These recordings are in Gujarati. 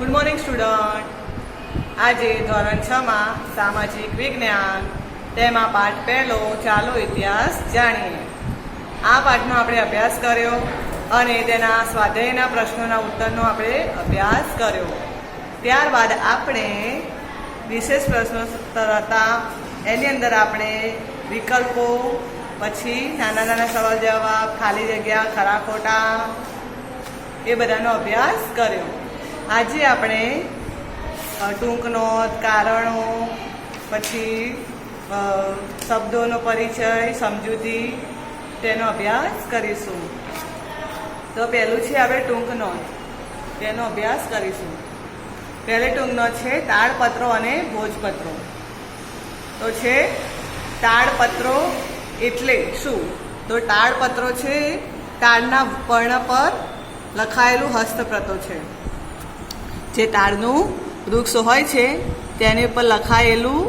Good morning student. આજે ધોરણ 6 માં સામાજિક વિજ્ઞાન તેમાં પાઠ પહેલો ચાલો ઇતિહાસ જાણીએ. આ પાઠનો આપણે અભ્યાસ કર્યો અને તેના સ્વાધ્યાયના પ્રશ્નોના ઉત્તરનો આપણે અભ્યાસ કર્યો. ત્યારબાદ આપણે વિશેષ પ્રશ્નોત્તર હતા. એની અંદર આપણે વિકલ્પો, પછી નાના નાના સવાલ જવાબ, ખાલી જગ્યા, ખરા ખોટા એ બધાનો અભ્યાસ કર્યો. આજે આપણે ટૂંક નોંધ, કારણો, પછી શબ્દોનો પરિચય, સમજૂતી તેનો અભ્યાસ કરીશું. તો પહેલું છે આપણે ટૂંક નોંધ, તેનો અભ્યાસ કરીશું. પહેલી ટૂંક નોંધ છે તાળપત્રો અને ભોજપત્રો. તો છે તાળપત્રો એટલે શું? તો તાળપત્રો છે તાળના પર્ણ પર લખાયેલું હસ્તપ્રતો છે. જે તાળનું વૃક્ષ હોય છે તેની ઉપર લખાયેલું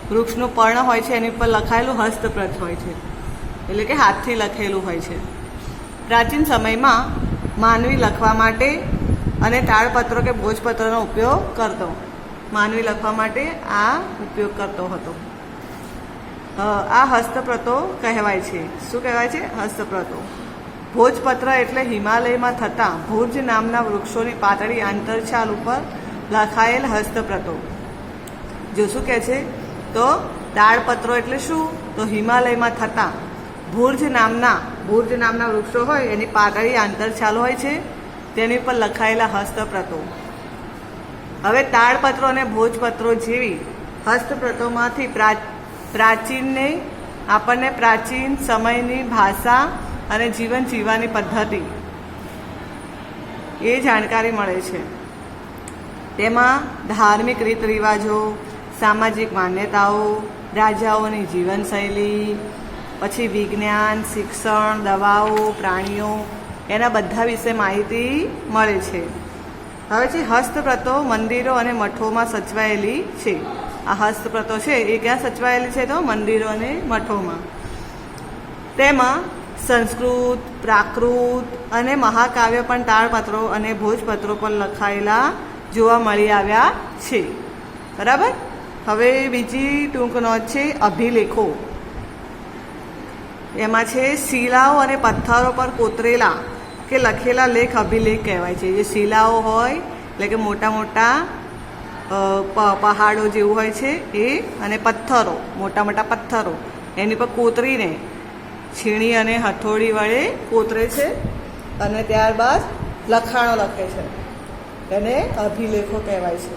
વૃક્ષનું પર્ણ હોય છે, એની ઉપર લખાયેલું હસ્તપ્રત હોય છે, એટલે કે હાથથી લખેલું હોય છે. પ્રાચીન સમયમાં માનવી લખવા માટે અને તાળપત્રો કે ભોજપત્રનો ઉપયોગ કરતો. માનવી લખવા માટે આ ઉપયોગ કરતો હતો. આ હસ્તપ્રતો કહેવાય છે. શું કહેવાય છે? હસ્તપ્રતો. ભોજપત્ર એટલે હિમાલયમાં થતા ભુજ નામના વૃક્ષોની પાતળી આંતરછાલ ઉપર લખાયેલ હસ્તપ્રતો. જો શું કહે છે? તો તાળપત્રો એટલે શું? તો હિમાલયમાં થતા ભુજ નામના વૃક્ષો હોય એની પાતળી આંતરછાલ હોય છે, તેની પર લખાયેલા હસ્તપ્રતો. હવે તાળપત્રો અને ભોજપત્રો જેવી હસ્તપ્રતોમાંથી પ્રાચીનને આપણને પ્રાચીન સમયની ભાષા અને જીવન જીવવાની પદ્ધતિ એ જાણકારી મળે છે. તેમાં ધાર્મિક રીત રિવાજો, સામાજિક માન્યતાઓ, રાજાઓની જીવનશૈલી, પછી વિજ્ઞાન, શિક્ષણ, દવાઓ, પ્રાણીઓ એના બધા વિશે માહિતી મળે છે. હવે છે હસ્તપ્રતો મંદિરો અને મઠોમાં સચવાયેલી છે. આ હસ્તપ્રતો છે એ ક્યાં સચવાયેલી છે? તો મંદિરો અને મઠોમાં. તેમાં સંસ્કૃત, પ્રાકૃત અને મહાકાવ્ય પણ તાળપત્રો અને ભોજપત્રો પર લખાયેલા જોવા મળી આવ્યા છે. બરાબર. હવે બીજી ટૂંક નોંધ છે અભિલેખો. એમાં છે શિલાઓ અને પથ્થરો પર કોતરેલા કે લખેલા લેખ અભિલેખ કહેવાય છે. જે શિલાઓ હોય એટલે કે મોટા મોટા પહાડો જેવું હોય છે એ, અને પથ્થરો, મોટા મોટા પથ્થરો એની પર કોતરીને છીણી અને હથોડી વડે કોતરે છે અને ત્યારબાદ લખાણો લખે છે. એને અભિલેખો કહેવાય છે.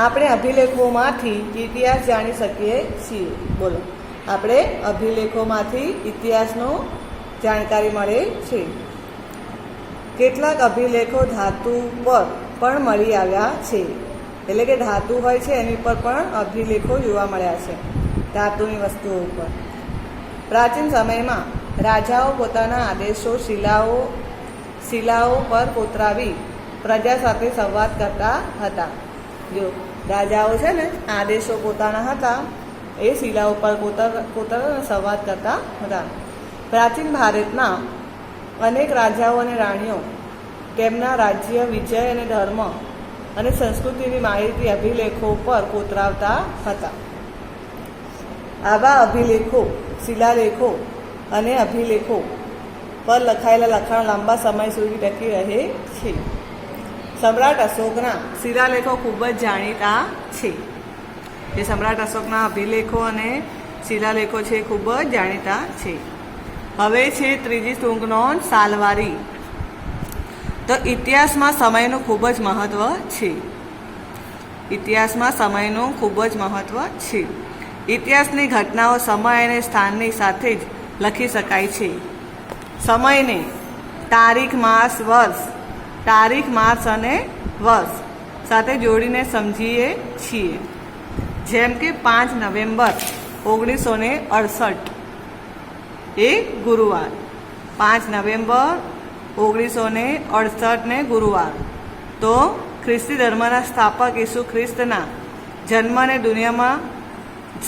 આપણે અભિલેખોમાંથી ઇતિહાસ જાણી શકીએ છીએ. બોલો, આપણે અભિલેખોમાંથી ઇતિહાસનો જાણકારી મળે છે. કેટલાક અભિલેખો ધાતુ પર પણ મળી આવ્યા છે. એટલે કે ધાતુ હોય છે એની પર પણ અભિલેખો જોવા મળ્યા છે, ધાતુની વસ્તુઓ ઉપર. પ્રાચીન સમયમાં રાજાઓ પોતાના આદેશો શિલાઓ પર કોતરાવી પ્રજા સાથે સંવાદ કરતા હતા. જો રાજાઓ છે ને, આદેશો પોતાના હતા એ શિલાઓ પર કોતરાવીને સંવાદ કરતા હતા. પ્રાચીન ભારતના અનેક રાજાઓ અને રાણીઓ તેમના રાજ્ય, વિજય અને ધર્મ અને સંસ્કૃતિની માહિતી અભિલેખો પર કોતરાવતા હતા. આવા અભિલેખો, શિલાલેખો અને અભિલેખો પર લખાયેલા લખાણ લાંબા સમય સુધી ટકી રહે છે. સમ્રાટ અશોકના શિલાલેખો ખૂબ જ જાણીતા છે. જે સમ્રાટ અશોકના અભિલેખો અને શિલાલેખો છે એ ખૂબ જ જાણીતા છે. હવે છે ત્રીજી ટૂંક નોંધ સાલવારી. તો ઇતિહાસમાં સમયનું ખૂબ જ મહત્વ છે. ઇતિહાસમાં સમયનું ખૂબ જ મહત્વ છે. ઇતિહાસની ઘટનાઓ સમય અને સ્થાનની સાથે જ લખી શકાય છે. સમયને તારીખ, માસ અને વર્ષ સાથે જોડીને સમજીએ છીએ. જેમ કે 5 નવેમ્બર 1968 એ ગુરુવાર. 5 નવેમ્બર 1968 ને ગુરુવાર. તો ખ્રિસ્તી ધર્મના સ્થાપક ઈસુ ખ્રિસ્તના જન્મને દુનિયામાં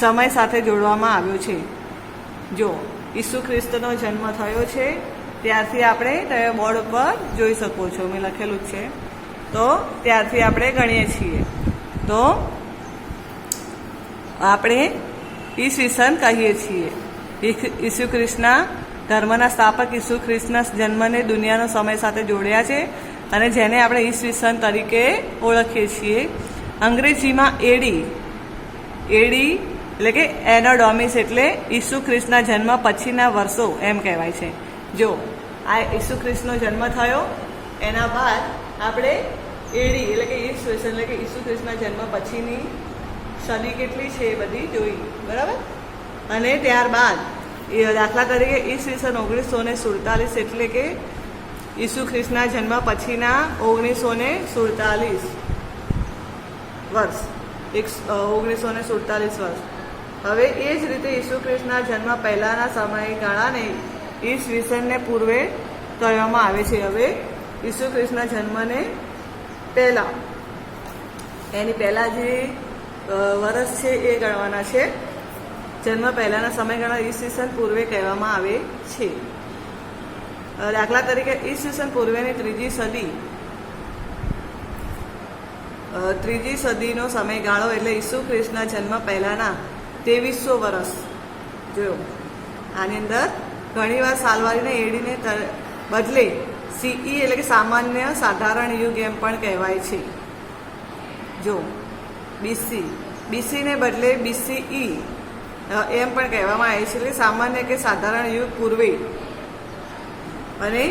સમય સાથે જોડવામાં આવ્યો છે. જો ઈસુ ખ્રિસ્તનો જન્મ થયો છે ત્યારથી આપણે તમે બોર્ડ ઉપર જોઈ શકો છો, મેં લખેલું જ છે. તો ત્યારથી આપણે ગણીએ છીએ. તો આપણે ઈસવીસન કહીએ છીએ. ઈસુ ખ્રિસ્તના ધર્મના સ્થાપક ઈસુ ખ્રિસ્તના જન્મને દુનિયાનો સમય સાથે જોડ્યા છે અને જેને આપણે ઈસવીસન તરીકે ઓળખીએ છીએ. અંગ્રેજીમાં એડી એટલે કે એનો ડોમિસ એટલે ઈસુ ખ્રિસ્તના જન્મ પછીના વર્ષો એમ કહેવાય છે. જો આ ઈસુ ખ્રિસ્તનો જન્મ થયો એના બાદ આપણે એડી એટલે કે ઈસવીસન એટલે કે ઈસુ ખ્રિસ્તના જન્મ પછીની સદી કેટલી છે એ બધી જોઈ, બરાબર. અને ત્યારબાદ દાખલા તરીકે ઈસવીસન 1947 એટલે કે ઈસુ ખ્રિસ્તના જન્મ પછીના 1947 વર્ષ 1947 વર્ષ. હવે એ જ રીતે ઈસુ ખ્રિસ્તના જન્મ પહેલાંના સમયગાળાને ઈસવીસનને પૂર્વે કહેવામાં આવે છે. હવે ઈસુ ખ્રિસ્તના જન્મને પહેલાં એની પહેલાં જે વર્ષ છે એ ગણવાના છે. જન્મ પહેલાંના સમયગાળા ઈસવીસન પૂર્વે કહેવામાં આવે છે. દાખલા તરીકે ઈસવીસન પૂર્વેની ત્રીજી સદીનો સમયગાળો એટલે ઈસુ ખ્રિસ્તના જન્મ પહેલાંના 2300 વર્ષ જોયો. આની અંદર ઘણીવાર સાલવારીને એડીને બદલે સીઈ એટલે કે સામાન્ય સાધારણ યુગ એમ પણ કહેવાય છે. જો બીસીને બદલે બીસીઈ એમ પણ કહેવામાં આવે છે, એટલે સામાન્ય કે સાધારણ યુગ પૂર્વે, અને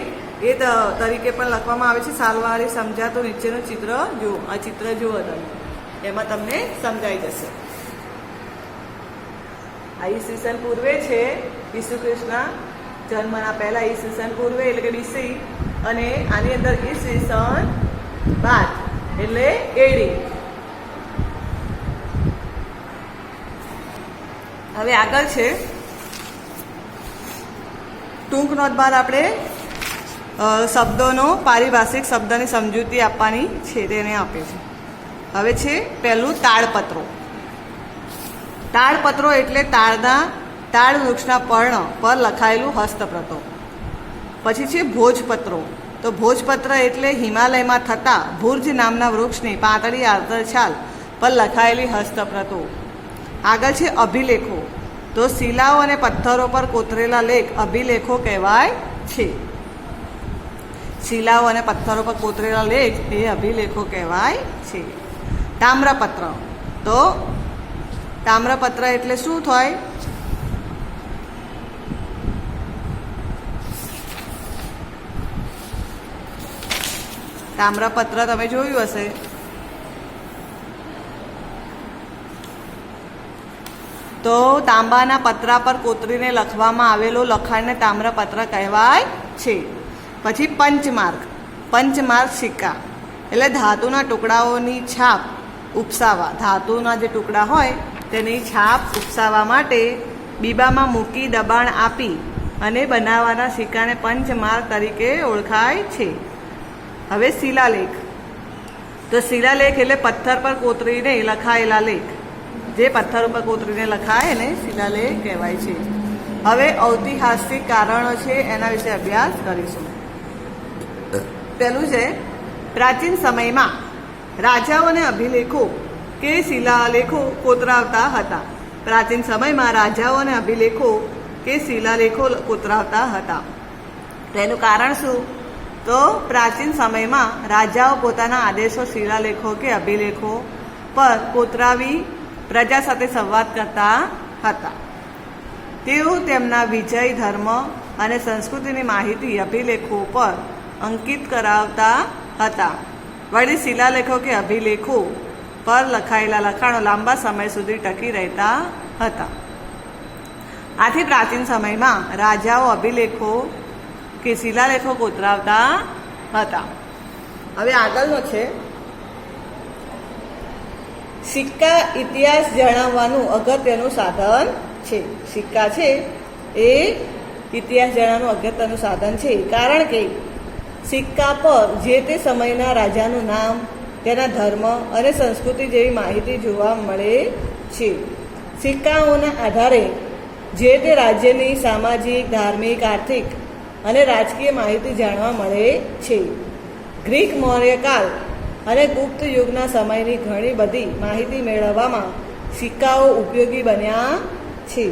એ તરીકે પણ લખવામાં આવે છે. સાલવારી સમજાતું નીચેનું ચિત્ર જુઓ. આ ચિત્ર જુઓ તમે, એમાં તમને સમજાઈ જશે. આ ઈસવીસન પૂર્વે છે, ઈસુ ખ્રિસ્તના જન્મના પહેલા ઈસવીસન પૂર્વે એટલે કે બીસી, અને આની અંદર ઈસવીસન બાદ એટલે એડી. હવે આગળ છે ટૂંક નોંધ બાદ આપણે શબ્દોનો પારિભાષિક શબ્દની સમજૂતી આપવાની છે, તેને આપે છે. હવે છે પહેલું તાડપત્રો. તાડપત્રો એટલે તાડ વૃક્ષના પર્ણ પર લખાયેલું હસ્તપ્રતો. પછી છે ભોજપત્રો. તો ભોજપત્ર એટલે હિમાલયમાં થતા ભુર્જ નામના વૃક્ષની પાતળી આંતરછાલ પર લખાયેલી હસ્તપ્રતો. આગળ છે અભિલેખો. તો શિલાઓ અને પથ્થરો પર કોતરેલા લેખ અભિલેખો કહેવાય છે. શિલાઓ અને પથ્થરો પર કોતરેલા લેખ એ અભિલેખો કહેવાય છે. તામ્રપત્ર. તો તામ્રપત્ર એટલે શું થાય? તામ્રપત્ર તમે જોયું હશે. તો તાંબાના પતરા પર કોતરીને લખવામાં આવેલો લખાણને તામ્રપત્ર કહેવાય છે. પછી પંચમાર્ક સિક્કા એટલે ધાતુના ટુકડાઓની છાપ ઉપસાવવા. ધાતુના જે ટુકડા હોય તેની છાપ ઉપસાવવા માટે બીબામાં મૂકી દબાણ આપી અને બનાવવાના સિક્કાને પંચમાર્ક તરીકે ઓળખાય છે. હવે શિલાલેખ. તો શિલાલેખ એટલે પથ્થર પર કોતરીને લખાયેલા લેખ. જે પથ્થર ઉપર કોતરીને લખાય એને શિલાલેખ કહેવાય છે. હવે ઐતિહાસિક કારણો છે, એના વિશે અભ્યાસ કરીશું. પહેલું છે પ્રાચીન સમયમાં રાજાઓને અભિલેખો કે શિલાલેખો કોતરાવતા હતા. પ્રાચીન સમયમાં રાજાઓને અભિલેખો કે શિલાલેખો કોતરાવતા હતા. તેનું કારણ શું? તો પ્રાચીન સમયમાં રાજાઓ પોતાના આદેશો શિલાલેખો કે અભિલેખો પર કોતરાવી પ્રજા સાથે સંવાદ કરતા હતા. તેઓ તેમના વિજય, ધર્મ અને સંસ્કૃતિની માહિતી અભિલેખો પર અંકિત કરાવતા હતા. વળી શિલાલેખો કે અભિલેખો પર લખાયેલા લખાણો લાંબા સમય સુધી ટકી રહેતા હતા. આથી પ્રાચીન સમયમાં રાજાઓ અભિલેખો કે શિલાલેખો કોતરાવતા હતા. હવે આગળનો છે સિક્કા ઇતિહાસ જણાવવાનું અગત્યનું સાધન છે. સિક્કા છે એ ઇતિહાસ જણાવવાનું અગત્યનું સાધન છે, કારણ કે સિક્કા પર જે તે સમયના રાજાનું નામ, તેના ધર્મ અને સંસ્કૃતિ જેવી માહિતી જોવા મળે છે. સિક્કાઓના આધારે જે તે રાજ્યની સામાજિક, ધાર્મિક, આર્થિક અને રાજકીય માહિતી જાણવા મળે છે. ગ્રીક મૌર્યકાળ અને ગુપ્ત યુગના સમયની ઘણી બધી માહિતી મેળવવામાં સિક્કાઓ ઉપયોગી બન્યા છે.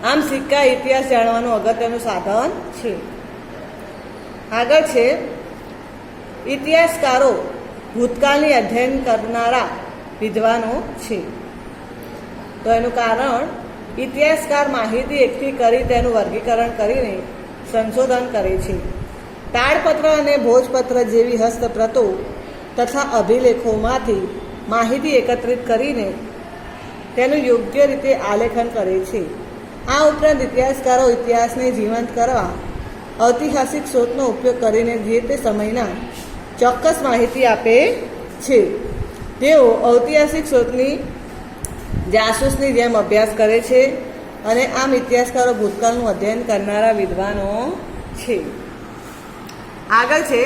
આમ સિક્કા ઇતિહાસ જાણવાનું અગત્યનું સાધન છે. આગળ છે ઇતિહાસકારો ભૂતકાળની અધ્યયન કરનારા વિદ્વાનો છે. તો એનું કારણ ઇતિહાસકાર માહિતી એકઠી કરી તેનું વર્ગીકરણ કરીને સંશોધન કરે છે. તાડપત્ર અને ભોજપત્ર જેવી હસ્તપ્રતો તથા અભિલેખોમાંથી માહિતી એકત્રિત કરીને તેનું યોગ્ય રીતે આલેખન કરે છે. આ ઉપરાંત ઇતિહાસકારો ઇતિહાસને જીવંત કરવા ઐતિહાસિક સ્ત્રોતનો ઉપયોગ કરીને જે તે સમયના ચોક્કસ માહિતી આપે છે. તેઓ ઐતિહાસિક સ્ત્રોતની જાસૂસની જેમ અભ્યાસ કરે છે અને આમ ઇતિહાસકારો ભૂતકાળનું અધ્યયન કરનારા વિદ્વાનો છે. આગળ છે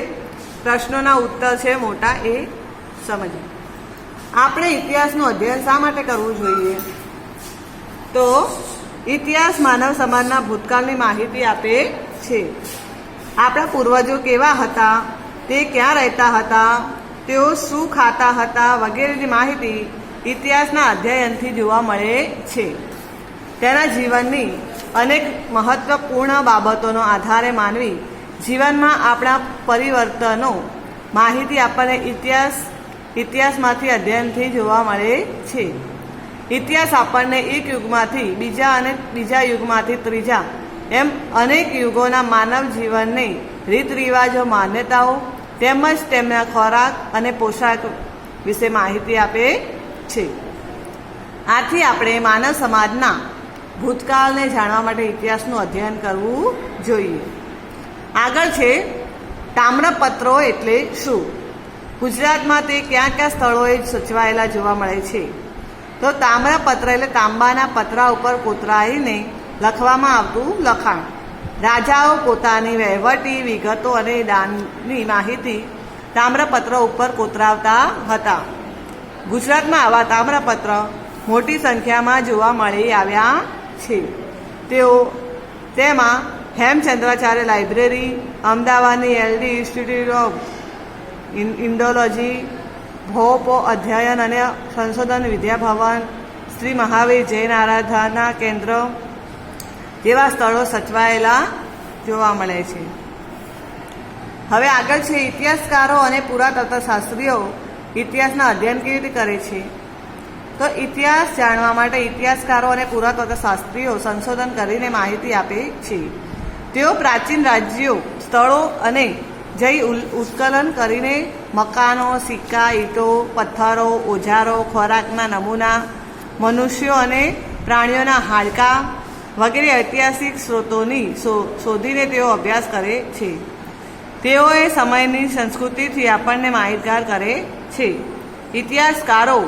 પ્રશ્નોના ઉત્તર છે મોટા, એ સમજીએ. આપણે ઇતિહાસનું અધ્યયન શા માટે કરવું જોઈએ? તો ઇતિહાસ માનવ સમાજના ભૂતકાળની માહિતી આપે છે. આપણા પૂર્વજો કેવા હતા, તે ક્યાં રહેતા હતા, તેઓ શું ખાતા હતા વગેરેની માહિતી ઇતિહાસના અધ્યયનથી જોવા મળે છે. તેના જીવનની અનેક મહત્વપૂર્ણ બાબતોનો આધારે માનવી જીવનમાં આપણા પરિવર્તનો માહિતી આપણને ઇતિહાસમાંથી અધ્યયનથી જોવા મળે છે. ઇતિહાસ આપણને એક યુગમાંથી બીજા અને બીજા યુગમાંથી ત્રીજા એમ અનેક યુગોના માનવ જીવનની રીત રિવાજો, માન્યતાઓ તેમજ તેમના ખોરાક અને પોશાક વિશે માહિતી આપે છે. આથી આપણે માનવ સમાજના ભૂતકાળને જાણવા માટે ઇતિહાસનું અધ્યયન કરવું જોઈએ. આગળ છે તામ્રપત્રો એટલે શું? ગુજરાતમાં તે ક્યાં ક્યાં સ્થળોએ સચવાયેલા જોવા મળે છે? તો તામ્રપત્ર એટલે તાંબાના પતરા ઉપર કોતરાઈને લખવામાં આવતું લખાણ. રાજાઓ પોતાની વહીવટી વિગતો અને દાનની માહિતી તામ્રપત્રો ઉપર કોતરાવતા હતા. ગુજરાતમાં આવા તામ્રપત્ર મોટી સંખ્યામાં જોવા મળી આવ્યા છે. તેમાં હેમચંદ્રાચાર્ય લાઇબ્રેરી, અમદાવાદની LD ઇન્સ્ટિટ્યૂટ ઓફ ઇન્ડોલોજી, ભોપ અધ્યયન અને સંશોધન વિદ્યાભવન, શ્રી મહાવીર જૈન આરાધના કેન્દ્ર જેવા સ્થળો સચવાયેલા જોવા મળે છે. હવે આગળ છે ઇતિહાસકારો અને પુરાતત્વશાસ્ત્રીઓ ઇતિહાસના અધ્યયન કેવી રીતે કરે છે? તો ઇતિહાસ જાણવા માટે ઇતિહાસકારો અને પુરાતત્વશાસ્ત્રીઓ સંશોધન કરીને માહિતી આપે છે. તેઓ પ્રાચીન રાજ્યો, સ્થળો અને જઈ ઉત્કલન કરીને મકાનો, સિક્કા, ઈંટો, પથ્થરો, ઓજારો, ખોરાકના નમૂના, મનુષ્યો અને પ્રાણીઓના હાડકાં વગેરે ઐતિહાસિક સ્ત્રોતોની શોધીને તેઓ અભ્યાસ કરે છે. તેઓએ સમયની સંસ્કૃતિથી આપણને માહિતગાર કરે છે. ઇતિહાસકારો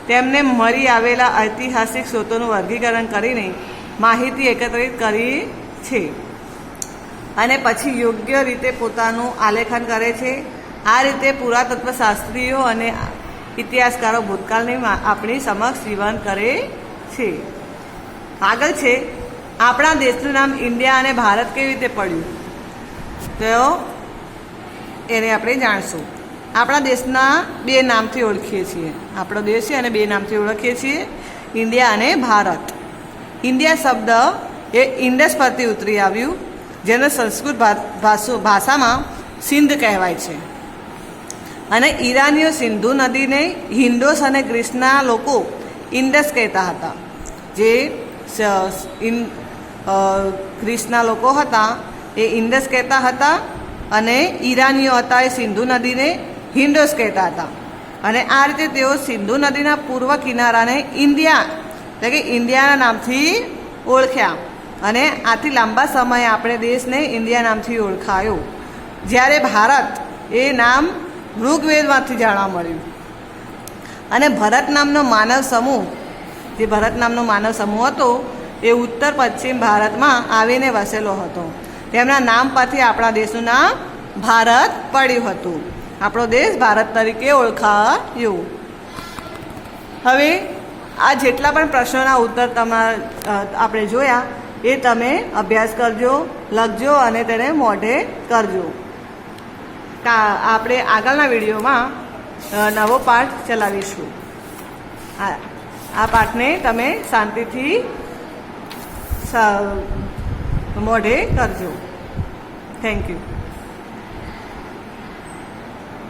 તેમને મળી આવેલા ઐતિહાસિક સ્ત્રોતોનું વર્ગીકરણ કરીને માહિતી એકત્રિત કરી છે અને પછી યોગ્ય રીતે પોતાનું આલેખન કરે છે. આ રીતે પુરાતત્વશાસ્ત્રીઓ અને ઇતિહાસકારો ભૂતકાળની આપણી સમક્ષ જીવન કરે છે. આગળ છે આપણા દેશનું નામ ઇન્ડિયા અને ભારત કેવી રીતે પડ્યું? તો એને આપણે જાણશું. આપણા દેશના બે નામથી ઓળખીએ છીએ. આપણો દેશ છે અને બે નામથી ઓળખીએ છીએ, ઇન્ડિયા અને ભારત. ઇન્ડિયા શબ્દ એ ઇન્ડસ પરથી ઉતરી આવ્યું, જેને સંસ્કૃત ભાષામાં સિંધ કહેવાય છે. અને ઈરાનીઓ સિંધુ નદીને હિન્દોસ અને ગ્રીસના લોકો ઇન્ડસ કહેતા હતા. જે ગ્રીસના લોકો હતા એ ઇન્ડસ કહેતા હતા અને ઈરાનીઓ હતા એ સિંધુ નદીને હિન્દોસ કહેતા હતા. અને આ રીતે તેઓ સિંધુ નદીના પૂર્વ કિનારાને ઇન્ડિયા એટલે કે ઇન્ડિયાના નામથી ઓળખ્યા. અને આથી લાંબા સમયે આપણે દેશને ઇન્ડિયા નામથી ઓળખાયો. જ્યારે ભારત એ નામ ઋગ્વેદમાંથી જાણવા મળ્યું. અને ભરત નામનો માનવ સમૂહ, જે ભરત નામનો માનવ સમૂહ હતો એ ઉત્તર પશ્ચિમ ભારતમાં આવીને વસેલો હતો. તેમના નામ પરથી આપણા દેશનું નામ ભારત પડ્યું હતું. આપણો દેશ ભારત તરીકે ઓળખાયો. હવે આ જેટલા પણ પ્રશ્નોના ઉત્તર આપણે જોયા એ તમે અભ્યાસ કરજો, લખજો અને તેને મોઢે કરજો. આપણે આગળના વિડીયોમાં નવો પાઠ ચલાવીશું. આ પાઠને તમે શાંતિથી મોઢે કરજો. Thank you.